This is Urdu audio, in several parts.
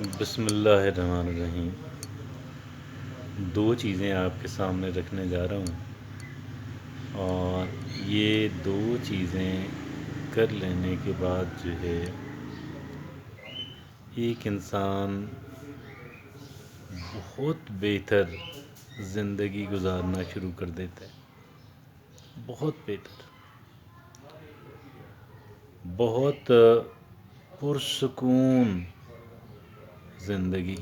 بسم اللہ الرحمن الرحیم۔ دو چیزیں آپ کے سامنے رکھنے جا رہا ہوں، اور یہ دو چیزیں کر لینے کے بعد جو ہے ایک انسان بہت بہتر زندگی گزارنا شروع کر دیتا ہے، بہت بہتر، بہت پرسکون زندگی۔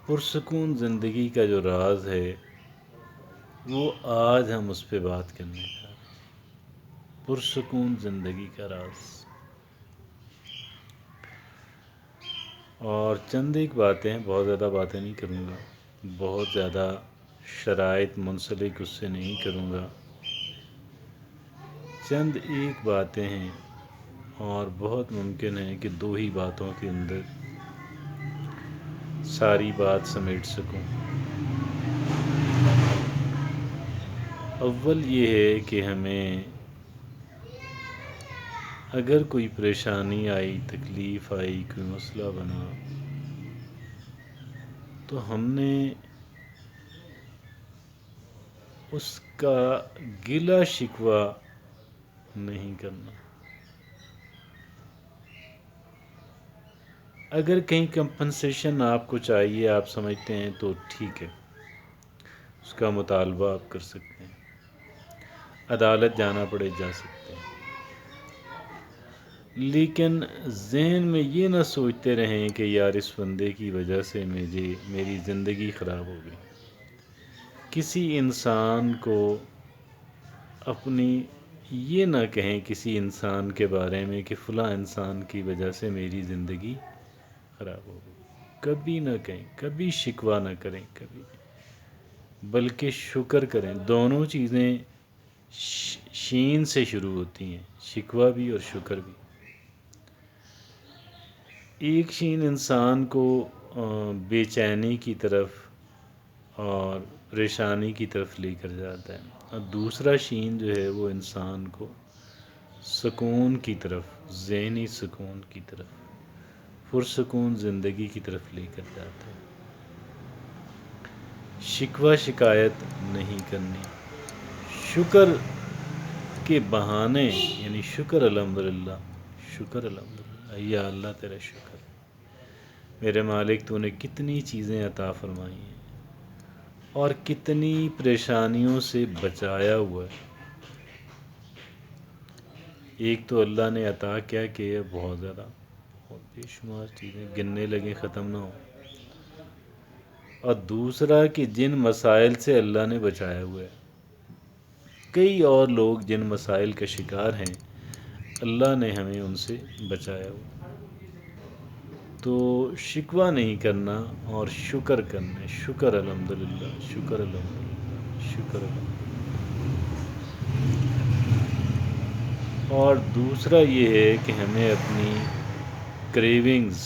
پرسکون زندگی کا جو راز ہے وہ آج ہم اس پہ بات کرنے جا رہے ہیں۔ پرسکون زندگی کا راز، اور چند ایک باتیں، بہت زیادہ باتیں نہیں کروں گا، بہت زیادہ شرائط منسلک اس سے نہیں کروں گا، چند ایک باتیں ہیں، اور بہت ممکن ہے کہ دو ہی باتوں کے اندر ساری بات سمیٹ سکوں۔ اول یہ ہے کہ ہمیں اگر کوئی پریشانی آئی، تکلیف آئی، کوئی مسئلہ بنا، تو ہم نے اس کا گلہ شکوہ نہیں کرنا۔ اگر کہیں کمپنسیشن آپ کو چاہیے، آپ سمجھتے ہیں، تو ٹھیک ہے، اس کا مطالبہ آپ کر سکتے ہیں، عدالت جانا پڑے جا سکتے ہیں، لیکن ذہن میں یہ نہ سوچتے رہیں کہ یار اس بندے کی وجہ سے میری زندگی خراب ہو گئی۔ کسی انسان کو اپنی یہ نہ کہیں کسی انسان کے بارے میں کہ فلاں انسان کی وجہ سے میری زندگی خراب ہو گئی، کبھی نہ کہیں، کبھی شکوہ نہ کریں، کبھی، بلکہ شکر کریں۔ دونوں چیزیں شین سے شروع ہوتی ہیں، شکوہ بھی اور شکر بھی۔ ایک شین انسان کو بے چینی کی طرف اور پریشانی کی طرف لے کر جاتا ہے، اور دوسرا شین جو ہے وہ انسان کو سکون کی طرف، ذہنی سکون کی طرف، پرسکون زندگی کی طرف لے کر جاتا ہے۔ شکوہ شکایت نہیں کرنی، شکر کے بہانے، یعنی شکر الحمدللہ، شکر الحمدللہ، یا اللہ تیرا شکر ہے، میرے مالک تو نے کتنی چیزیں عطا فرمائی ہیں اور کتنی پریشانیوں سے بچایا ہوا ہے۔ ایک تو اللہ نے عطا کیا کہ بہت زیادہ، بہت بے شمار چیزیں، گننے لگیں ختم نہ ہو، اور دوسرا کہ جن مسائل سے اللہ نے بچایا ہوا ہے، کئی اور لوگ جن مسائل کا شکار ہیں، اللہ نے ہمیں ان سے بچایا ہوا۔ تو شکوہ نہیں کرنا اور شکر کرنا، شکر الحمدللہ، شکر الحمدللہ، شکر الحمدللہ۔ اور دوسرا یہ ہے کہ ہمیں اپنی کریونگز،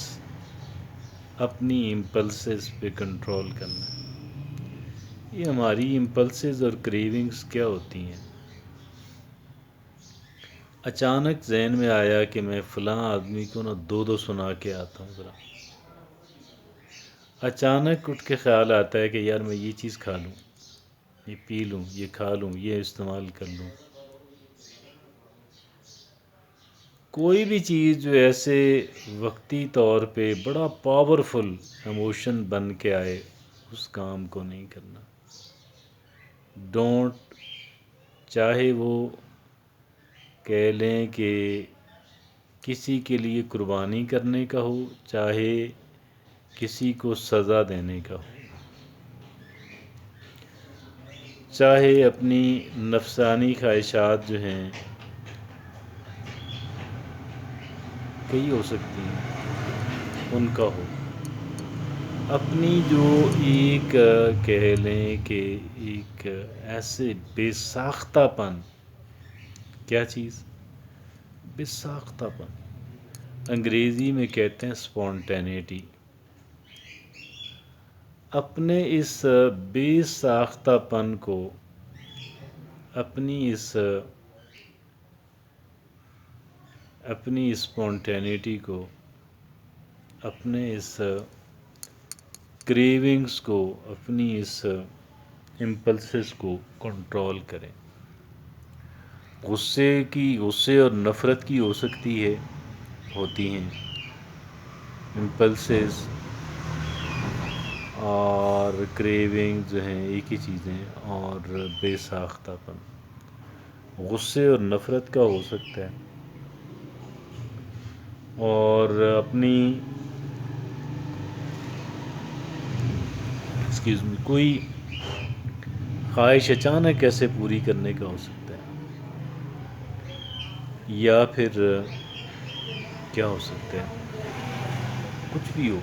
اپنی امپلسز پہ کنٹرول کرنا ہے۔ یہ ہماری امپلسز اور کریونگز کیا ہوتی ہیں؟ اچانک ذہن میں آیا کہ میں فلاں آدمی کو دو سنا کے آتا ہوں ذرا، اچانک اٹھ کے خیال آتا ہے کہ یار میں یہ چیز کھا لوں، یہ پی لوں، یہ کھا لوں، یہ استعمال کر لوں۔ کوئی بھی چیز جو ایسے وقتی طور پہ بڑا پاورفل ایموشن بن کے آئے، اس کام کو نہیں کرنا۔ ڈونٹ، چاہے وہ کہہ لیں کہ کسی کے لیے قربانی کرنے کا ہو، چاہے کسی کو سزا دینے کا ہو، چاہے اپنی نفسانی خواہشات جو ہیں کئی ہو سکتی ہیں، ان کا ہو، اپنی جو ایک کہہ لیں کہ ایک ایسے بے ساختہ پن، کیا چیز؟ بے ساختہ پن، انگریزی میں کہتے ہیں اسپونٹینیٹی۔ اپنے اس بے ساختہ پن کو، اپنی اسپونٹینیٹی کو، اپنے اس کریونگز کو، اپنی اس امپلسز کو کنٹرول کریں۔ غصے اور نفرت کی ہو سکتی ہے، ہوتی ہیں امپلسز، اور کریونگ جو ہیں ایک ہی چیزیں ہیں، اور بے ساختہ پن غصے اور نفرت کا ہو سکتا ہے، اور اپنی کوئی خواہش اچانک کیسے پوری کرنے کا ہو سکتا ہے، یا پھر کیا ہو سکتا ہے، کچھ بھی ہو،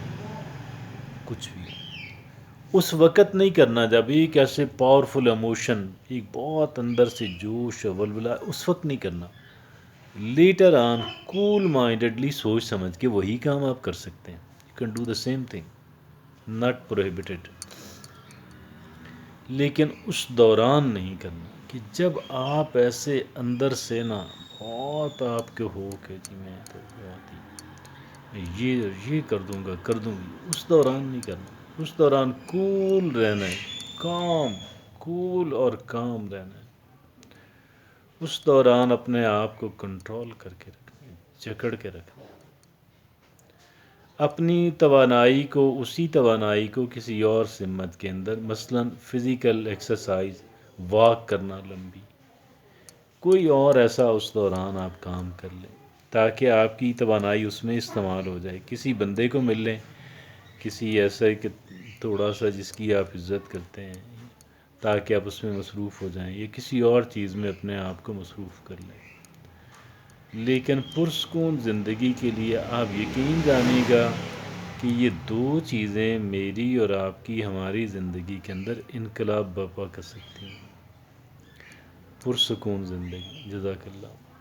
کچھ بھی ہو۔ اس وقت نہیں کرنا جب ایک ایسے پاورفل ایموشن، ایک بہت اندر سے جوش اور ولولہ، اس وقت نہیں کرنا۔ لیٹر آن کول مائنڈڈلی سوچ سمجھ کے وہی کام آپ کر سکتے ہیں۔ You can do the same thing, not prohibited, لیکن اس دوران نہیں کرنا کہ جب آپ ایسے اندر سے نا بہت آپ کے ہو کہ جی میں تو بہت ہی یہ کر دوں گا، کر دوں گی، اس دوران نہیں کرنا۔ اس دوران کول رہنا ہے، کام، کول اور کام رہنا ہے۔ اس دوران اپنے آپ کو کنٹرول کر کے رکھنا ہے، جکڑ کے رکھنا ہے۔ اپنی توانائی کو، اسی توانائی کو کسی اور سمت کے اندر، مثلا فزیکل ایکسرسائز، واک کرنا لمبی، کوئی اور ایسا اس دوران آپ کام کر لیں تاکہ آپ کی توانائی اس میں استعمال ہو جائے۔ کسی بندے کو مل لیں، کسی ایسے کہ تھوڑا سا جس کی آپ عزت کرتے ہیں، تاکہ آپ اس میں مصروف ہو جائیں، یا کسی اور چیز میں اپنے آپ کو مصروف کر لیں۔ لیکن پرسکون زندگی کے لیے آپ یقین جانیے گا کہ یہ دو چیزیں میری اور آپ کی، ہماری زندگی کے اندر انقلاب برپا کر سکتی ہیں۔ پرسکون زندگی۔ جزاک اللہ۔